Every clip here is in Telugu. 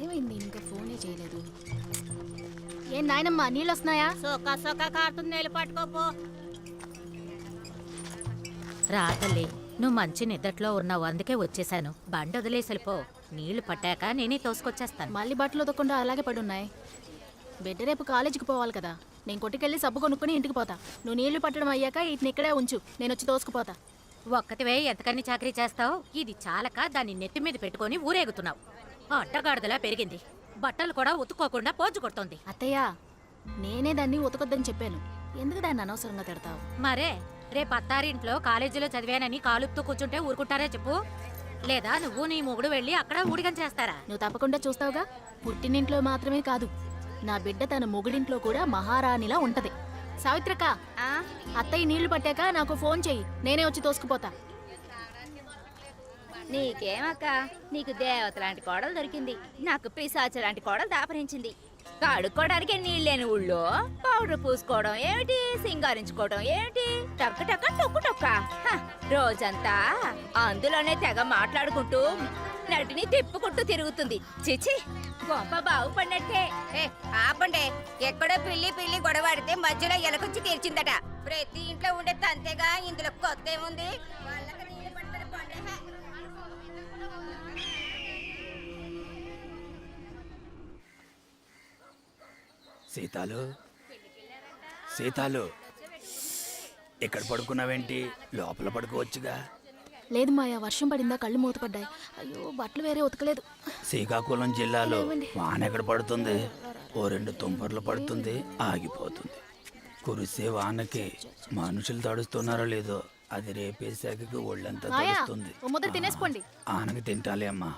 ఏమైంది ఇంకా ఫోనే చేయలేదు. ఏం నాయనమ్మా నీళ్ళు వస్తున్నాయా? సొక్క కారుతుంది, నీళ్ళు పట్టుకోపో. రాతల్లి, నువ్వు మంచి నిద్దట్లో ఉన్నావు, అందుకే వచ్చేసాను. బండి వదిలేసి వెళ్ళిపో. నీళ్లు పట్టాక నేనే తోసుకొచ్చేస్తాను. మళ్ళీ బట్టలు ఉదకుండా అలాగే పడున్నాయి. బిడ్డ రేపు కాలేజీకి పోవాలి కదా. నేను కొట్టుకెళ్ళి సబ్బు కొనుక్కుని ఇంటికి పోతా. నువ్వు నీళ్లు పట్టడం అయ్యాక వీటిని ఇక్కడే ఉంచు, నేను వచ్చి తోసుకుపోతా. ఒక్కటివే ఎంతకని చాకరీ చేస్తావు? ఇది చాలక దాన్ని నెత్తి మీద పెట్టుకుని ఊరేగుతున్నావు. అడ్డగాడిదలా పెరిగింది. బట్టలు కూడా ఉతుక్కోకుండా పోజు కొడుతోంది. అత్తయ్య, నేనే దాన్ని ఉతకొద్దని చెప్పాను. ఎందుకు దాన్ని అనవసరంగా తిడతావు? మరే రేపు అత్తారింట్లో కాలేజీలో చదివానని కాలుపుతూ కూర్చుంటే ఊరుకుంటారా చెప్పు? లేదా నువ్వు నీ మొగుడు వెళ్ళి అక్కడ ఊడిగం చేస్తారా? నువ్వు తప్పకుండా చూస్తావుగా. పుట్టినింట్లో మాత్రమే కాదు, నా బిడ్డ తన మొగుడింట్లో కూడా మహారాణిలా ఉంటది. సావిత్రక్క, అత్తయ్య నీళ్లు పట్టాక నాకు ఫోన్ చెయ్యి, నేనే వచ్చి తోసుకుపోతా. నీకేమక్క, నీకు దేవత లాంటి కోడలు దొరికింది. నాకు పిశాచ లాంటి కోడలు దాపరించింది. కడుక్కోవడానికి నీళ్ళేని ఊళ్ళో పౌడర్ పూసుకోవడం ఏమిటి, సింగారించుకోవడం ఏమిటి, టక్క టక్క టొక్కు టొక్క. రోజంతా అందులోనే తెగ మాట్లాడుకుంటూ నటిని తిప్పుకుంటూ తిరుగుతుంది. చిచి, గొప్ప బాగుపడినట్టే. ఆపండి, ఎక్కడో పిల్లి పిల్లి గొడవాడితే మధ్యలో ఎలకొచ్చి తీర్చిందట. ప్రతి ఇంట్లో ఉండే తంతేగా, ఇందులో కొత్త ఏముంది? వాళ్ళకి నీళ్ళు పట్టుకొని పోండి. సీతాలు, సీతాలు, ఇక్కడ పడుకున్నావేంటి? లోపల పడుకోవచ్చుగా. లేదు మాయా, వర్షం పడిందా, కళ్ళు మూతపడ్డాయి. అయ్యో, బట్టలు వేరే ఉతకలేదు. శ్రీకాకుళం జిల్లాలో వాన ఎక్కడ పడుతుంది? ఓ 2 తుంపర్లు పడుతుంది, ఆగిపోతుంది. కురిసే వానకి మనుషులు తడుస్తున్నారో లేదో, అది రేపేశాఖకి ఒళ్ళంతా తడుస్తుంది. తినేసుకోండి. ఆనకి తింటాలే అమ్మా.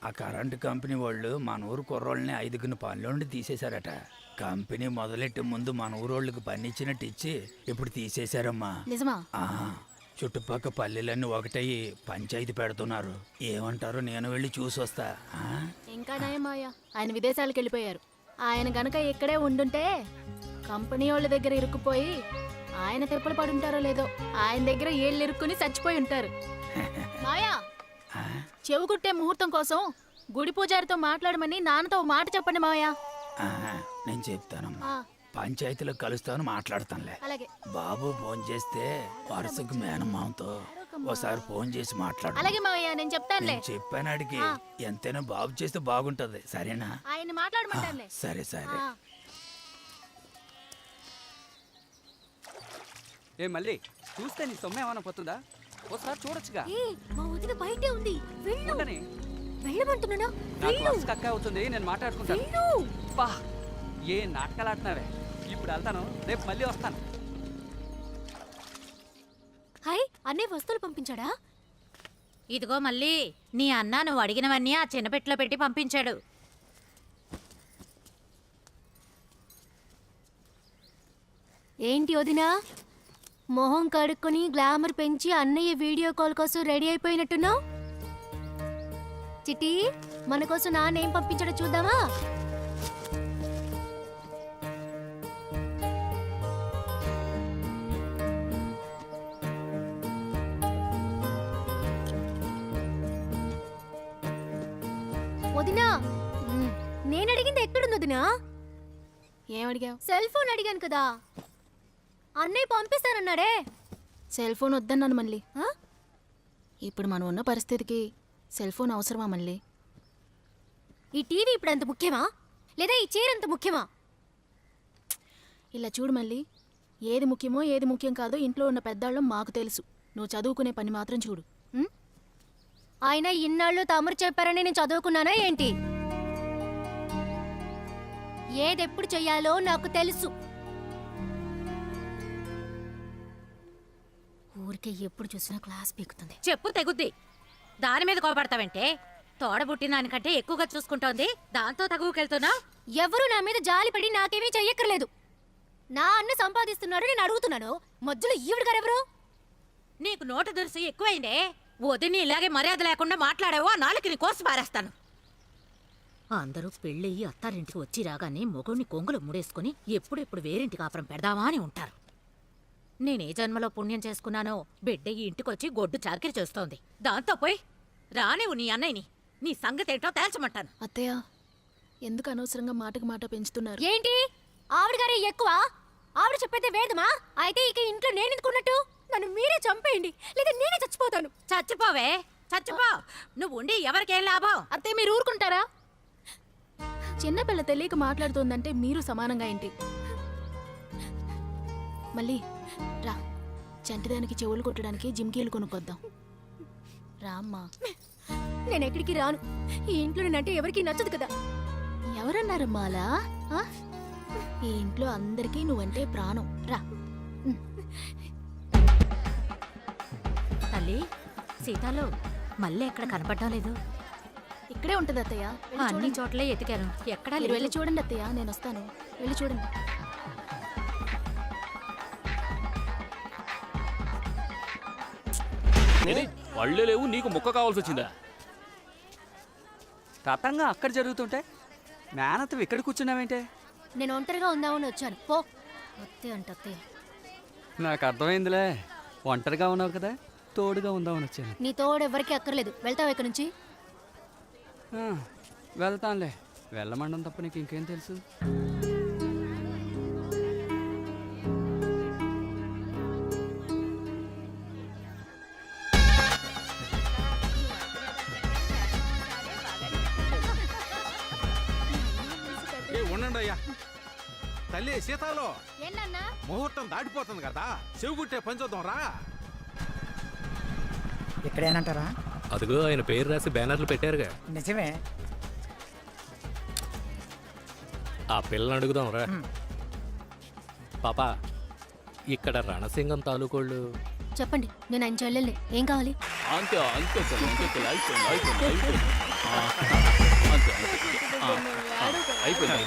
ఆ కరెంటు కంపెనీ వాళ్ళు మన ఊరు కుర్రోళ్ళని 5 పనిలో నుండి తీసేశారట. కంపెనీ మొదలెట్టే ముందు మన ఊరోళ్ళకి పని ఇచ్చినట్టు ఇచ్చి ఇప్పుడు తీసేశారమ్మా. నిజమా? చుట్టుపక్కల పల్లెలన్నీ ఒకటయ్యి పంచాయతీ పెడుతున్నారు. ఏమంటారో నేను వెళ్ళి చూసొస్తా. ఇంకా నయమాయా, ఆయన విదేశాలకు వెళ్ళిపోయారు. ఆయన గనక ఇక్కడే ఉండుంటే కంపెనీ వాళ్ళ దగ్గర ఇరుక్కుపోయి ఆయన తిప్పలు పడుంటారో లేదో, ఆయన దగ్గర ఏళ్ళు ఇరుక్కుని చచ్చిపోయి ఉంటారు. మాయా, చెవు కుట్టే ముహూర్తం కోసం గుడి పూజారితో మాట్లాడమని నాన్నతో మాట చెప్పండి మాయా. నేను చెప్తానమ్మా, పంచాయతీలో కలుస్తాను, మాట్లాడతానులే. అలాగే. బాబు ఫోన్ చేస్తే వరుసకు మేనమామతో ఒకసారి ఫోన్ చేసి మాట్లాడు. అలాగే మావయ్య, నేను చెప్తానులే. చెప్పానాడికి ఎంతైనా బాబు చేస్తే బాగుంటది, సరేనా? ఆయన మాట్లాడమంటానులే. సరే సరే. ఏ మళ్ళీ చూస్తే నీ సొమ్మ ఏమైనా పోతుందా? ఒకసారి చూడొచ్చుగా. మా వదిన బయటే ఉంది, వెళ్ళు. వెళ్ళమంటున్నానా? నాకు వర్ష అక్క అవుతుంది, నేను మాట్లాడుకుంటాను. పా, ఏ నాటకాలు ఆడుతున్నావే. ఇప్పుడు వెళ్తాను, రేపు మళ్ళీ వస్తాను. హాయ్, అన్నీ వస్తువులు పంపించాడా? ఇదిగో మళ్ళీ నీ అన్న నువ్వు అడిగినవన్నీ ఆ చిన్న పెట్టెలో పెట్టి పంపించాడు. ఏంటి వదినా, మొహం కడుక్కొని గ్లామర్ పెంచి అన్నయ్య వీడియో కాల్ కోసం రెడీ అయిపోయినట్టున్నావు. చిట్టి, మన కోసం నాన్న ఏం పంపించాడో చూద్దామా? వదినా, నేను అడిగింది ఎక్కడుంది వదినా? ఏమడిగావు? సెల్ ఫోన్ అడిగాను కదా. అన్నయ్య పంపిస్తానన్నాడే. సెల్ ఫోన్ వద్దన్నాను మళ్ళీ. ఇప్పుడు మనం ఉన్న పరిస్థితికి సెల్ ఫోన్ అవసరమా మళ్ళీ? ఈ టీవీ ఇప్పుడు అంత ముఖ్యమా, లేదా ఈ చీర అంత ముఖ్యమా? ఇలా చూడు మళ్ళీ, ఏది ముఖ్యమో ఏది ముఖ్యం కాదో ఇంట్లో ఉన్న పెద్దాళ్ళం మాకు తెలుసు. నువ్వు చదువుకునే పని మాత్రం చూడు. ఆయన ఇన్నాళ్ళు తమరు చెప్పారని నేను చదువుకున్నానా ఏంటి? ఏదెప్పుడు చెయ్యాలో నాకు తెలుసు. ఊరికే ఎప్పుడు చూసినా క్లాస్ పీకుతుంది. చెప్పు తెగుద్ది. దాని మీద కోపడతావంటే? తోడబుట్టిన దానికంటే ఎక్కువగా చూసుకుంటోంది, దాంతో తగువకెళ్తున్నా. ఎవరు నా మీద జాలిపడి నాకేమీ చెయ్యక్కర్లేదు. నా అన్న సంపాదిస్తున్నాడు, నేను అడుగుతున్నాను. మధ్యలో ఈవిడ గారెవరు? నీకు నోటు దురుసు ఎక్కువైందే. వదిని ఇలాగే మర్యాద లేకుండా మాట్లాడావో ఆ నాలుగుని కోసి పారేస్తాను. అందరూ పెళ్ళయ్యి అత్తారింటికి వచ్చి రాగానే మొగుడిని కొంగులు ముడేసుకుని ఎప్పుడెప్పుడు వేరింటి కాపురం పెడదామా అని ఉంటారు. నేనే జన్మలో పుణ్యం చేసుకున్నానో బిడ్డ ఈ ఇంటికొచ్చి గొడ్డు చాకిరి చేస్తోంది. దాంతో పోయి రానివు నీ అన్నయ్యని. నీ సంగతేంటో తేల్చమంటాను. అత్తయ్య, ఎందుకు అనవసరంగా మాటకు మాట పెంచుతున్నారు? ఏంటి ఆవిడ గారే ఎక్కువ? ఆవిడ చెప్పైతే వేదమా? అయితే ఇక ఇంట్లో నేను ఎందుకున్నట్టు? నన్ను మీరే చంపేయండి, లేదా నేనే చచ్చిపోతాను. చచ్చిపోవే, చచ్చిపో. నువ్వు ఉండి ఎవరికేం లాభం? అంతే మీరు ఊరుకుంటారా? చిన్నపిల్ల తెలియక మాట్లాడుతోందంటే మీరు సమానంగా ఏంటి? మళ్ళీ రా, చంటిదానికి చెవులు కొట్టడానికి జిమ్కీలు కొనుక్కొద్దాం. రామ్మా. నేను ఎక్కడికి రాను. ఈ ఇంట్లో నేనంటే ఎవరికీ నచ్చదు కదా. ఎవరన్నారమ్మా అలా? ఆ? ఈ ఇంట్లో అందరికీ నువ్వంటే ప్రాణం. రా. తల్లి సీతాలు మళ్ళీ ఎక్కడ కనపడడం లేదు. ఇక్కడే ఉంటది అత్తయ్య. వెళ్ళి అన్ని చూడండి. చోట్లే ఎతికాను, ఎక్కడా మీరు లేదు. వెళ్ళి చూడండి అత్తయ్య, నేను వస్తాను. వెళ్ళి చూడండి. పళ్ళే లేవు, నీకు ముక్క కావాల్సి వచ్చిందా? తతంగా అక్కడ జరుగుతుంటే మేనత్వం ఇక్కడ కూర్చున్నావేంటే? నేను ఒంటరిగా ఉందామని వచ్చాను. పో. అత్తయ్య అంట అత్తయ్య. నాకు అర్థమైందిలే, ఒంటరిగా ఉన్నావు కదా, తోడుగా ఉందామని వచ్చాను. నీ తోడు ఎవరికి అక్కర్లేదు. వెళ్తావు ఇక్కడ నుంచి. ఆ, వెళ్తానులే. వెళ్ళమండం తప్ప నీకు ఇంకేం తెలుసు? ఉండండి అయ్యా. తల్లి సీతాలో ఏంటన్నా? ముహూర్తం దాటిపోతుంది కదా, చెవుగుట్టే పని చూద్దాం రా. ఇక్కడేనంటారా? అదిగో ఆయన పేరు రాసి బ్యానర్లు పెట్టారుగా. నిజమే. ఆ పిల్లని అడుగుదాం రా. పాపా, ఇక్కడ రణసింగం తాలూకోళ్ళు. చెప్పండి, నేను ఆయన చెల్లెల్ని. ఏం కావాలి? అంతే అంతే అయిపోయింది.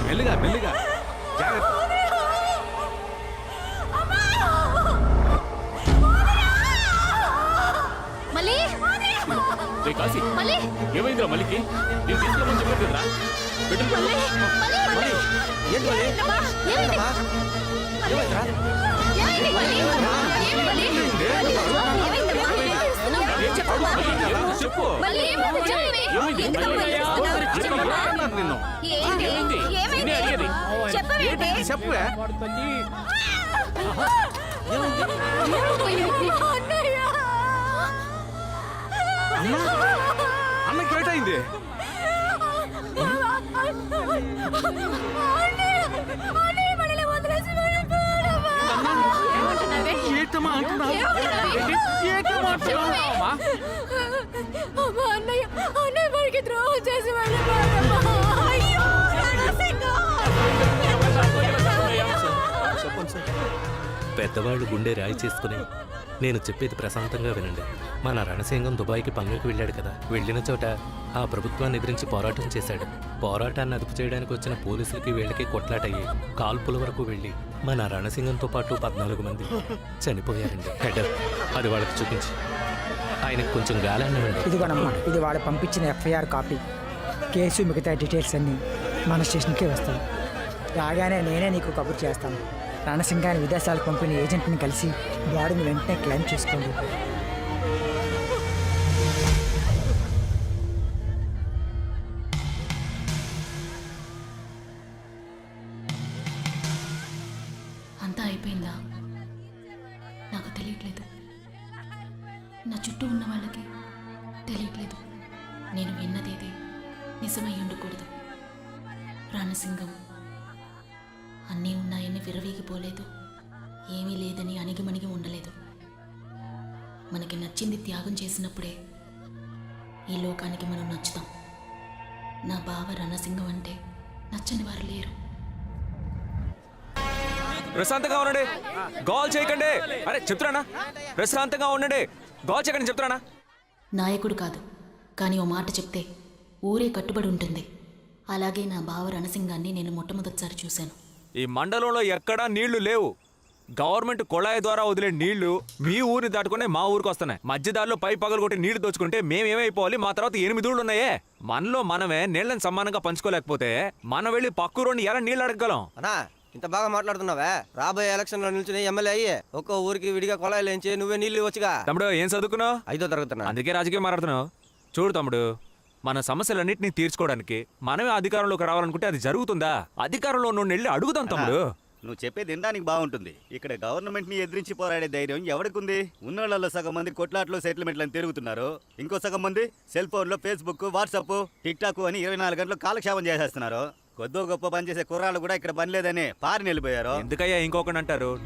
మెల్లిగా మెల్లిగా జాగ్రత్త. మళ్ళీ కాశీ, మళ్ళీ ఏమైందిరా మళ్ళీకి? నేను తీసుకోమని చెప్పాను కదరా. చెప్పు. చెప్పే. అన్నకి ఏటైంది? ఏటమ్మా అంటున్నావు? ఏటమ్మా అంటున్నావమ్మా? అన్నయ్య మనకి ద్రోహం చేసి పెద్దవాళ్ళు గుండె రాయి చేసుకుని నేను చెప్పేది ప్రశాంతంగా వినండి. మన రణసింగం దుబాయ్కి పనులకు వెళ్ళాడు కదా. వెళ్ళిన చోట ఆ ప్రభుత్వాన్ని ఎదిరించి పోరాటం చేశాడు. పోరాటాన్ని అదుపు చేయడానికి వచ్చిన పోలీసులకి వీళ్ళకి కొట్లాటయ్యి కాల్పుల వరకు వెళ్ళి మన రణసింగంతో పాటు 14 మంది చనిపోయారండి. హెడర్ అది వాళ్ళకి చూపించి ఆయనకు కొంచెం గాలన్నవండి. ఇదిగోనమ్మా, ఇది వాడు పంపించిన ఎఫ్ఐఆర్ కాపీ. కేసు మిగతా డీటెయిల్స్ అన్నీ మన స్టేషన్కే వస్తాయి. రాగానే నేనే నీకు కబుర్ చేస్తాను. రణసింగాన్ని విదేశాలకు పంపిన ఏజెంట్ని కలిసి బాడీని వెంటనే క్లెయిమ్ చేసుకోండి. అంతా అయిపోయిందా? నాకు తెలియట్లేదు. నా చుట్టూ ఉన్న వాళ్ళకి తెలియట్లేదు. నేను విన్నదేది నిజమై ఉండకూడదు. రణసింగం అన్నీ ఉన్నాయని విర్రవీగిపోలేదు. ఏమీ లేదని అణిగిమణిగి ఉండలేదు. మనకి నచ్చింది త్యాగం చేసినప్పుడే ఈ లోకానికి మనం నచ్చుతాం. నా బావ రణసింగం అంటే నచ్చని వారు లేరు. ప్రశాంతంగా ఉండండి, గోల్ చేయకండి. అరే చెప్తున్నానా, ప్రశాంతంగా ఉండండి, గోల్ చేయకండి చెప్తున్నానా. నాయకుడు కాదు, కానీ ఓ మాట చెప్తే ఊరే కట్టుబడి ఉంటుంది. అలాగే నా బావ రణసింగాన్ని నేను మొట్టమొదటిసారి చూశాను. ఈ మండలంలో ఎక్కడా నీళ్లు లేవు. గవర్నమెంట్ కుళాయి ద్వారా వదిలే నీళ్లు మీ ఊరిని దాటుకునే మా ఊరికి వస్తున్నాయి. మధ్యదారిలో పై పగలు కొట్టి నీళ్లు దోచుకుంటే మేమేమైపోవాలి? మా తర్వాత 8 ఊళ్ళు ఉన్నాయే. మనలో మనమే నీళ్ళని సమానంగా పంచుకోలేకపోతే మనం వెళ్ళి పక్కూరోని ఎలా నీళ్ళు అడగగలం? అన్నా ఇంత బాగా మాట్లాడుతున్నావా? రాబోయే ఎలక్షన్ లో నిల్చుని ఎమ్మెల్యే అయ్యే ఒక్కో ఊరికి విడిగా కొలాయిలు వేయించి నువ్వే నీళ్లు వచ్చుగా. తమ్ముడు ఏం చదువుకున్నావు? 5వ తరగతి. అందుకే రాజకీయం మాట్లాడుతున్నావు. చూడు తమ్ముడు, మన సమస్యలన్నింటినీ తీర్చుకోవడానికి మనమే అధికారంలోకి రావాలనుకుంటే అది జరుగుతుందా? అధికారంలో నువ్వు వెళ్ళి అడుగుదాం తమ్ముడు. నువ్వు చెప్పేది వినడానికి బాగుంటుంది. ఇక్కడ గవర్నమెంట్ ని ఎదిరించి పోరాడే ధైర్యం ఎవరికుంది? ఉన్నోళ్ళలో సగం మంది కొట్లాట్లు సెటిల్మెంట్లను తిరుగుతున్నారు, ఇంకో సగం మంది సెల్ ఫోన్ లో ఫేస్బుక్, వాట్సాప్, టిక్ టాక్ అని 24 గంటలు కాలక్షేపం చేసేస్తున్నారు. కొద్దో గొప్ప పనిచేసే కుర్రాళ్ళు కూడా ఇక్కడ పని లేదని పారిని వెళ్ళిపోయారు. ఎందుకయ్యా ఇంకొకటి అంటారు?